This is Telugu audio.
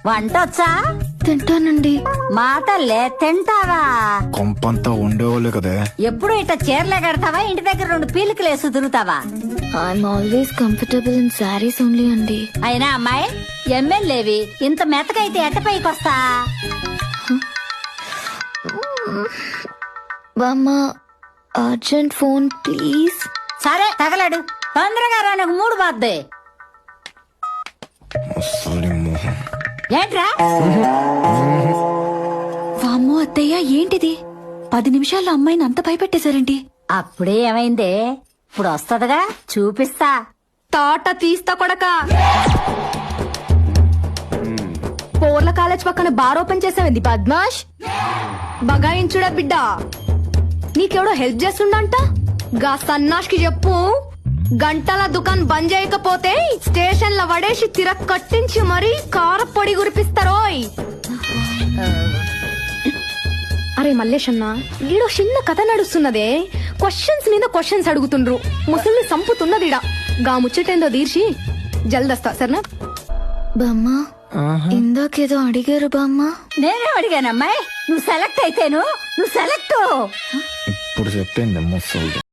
వంటొచ్చా? తింటానండి. మాటల్లే తింటావా? కొంపంతా ఉండేవాళ్ళు కదే. ఎప్పుడు ఇట్లా చీరలే కడతావా? ఇంటి దగ్గర 2 పీలికలేసి తిరుగుతావా? I'm always comfortable in saris only అండి. అయినా అమ్మాయి ఎమ్మెల్యేవి ఇంత మెత్తకైతే ఎట్ట పైకొస్తా? బామ్మ అర్జెంట్ ఫోన్ ప్లీజ్. సరే తగలడు, తొందరగా రా, నాకు 3 బాద్దే. ఏంట్రా? వామ్మో అత్తయ్య, ఏంటిది? 10 నిమిషాల్లో అమ్మాయిని అంత భయపెట్టేశారేంటి? అప్పుడే ఏమైందే? ఇప్పుడు వస్తదిగా, చూపిస్తా. తాట తీస్తా కొడక. పోర్ల కాలేజ్ పక్కన బార్ ఓపెన్ చేసావేంది పద్మాష్? బగాయించుడా బిడ్డ, నీకెవడో హెల్ప్ చేస్తుండంట. గా సన్నాష్ కి చెప్పు, గంటల దుకాణం బంద్ చేయకపోతే స్టేషన్ లో వడేసి తిరగ కట్టించి మరీ కారపొడి గురిపిస్తారోయ్. అరే మల్లేష్ అన్న, ఈడో చిన్న కథ నడుస్తున్నదే. క్వశ్చన్స్ మీద క్వశ్చన్స్ అడుగుతుండ్రు, ముసలిని సంపుతున్నదిడా. గా ముచ్చటేందో తీర్చి జల్దస్తా సరేనా? బామ్మ ఇందాకేదో అడిగారు బామ్మ. నేనే అడిగానమ్మాయి, నువ్వు సెలెక్ట్ అయితేను. నువ్వు సెలెక్ట్. ఇప్పుడు చెప్పింది ముసలి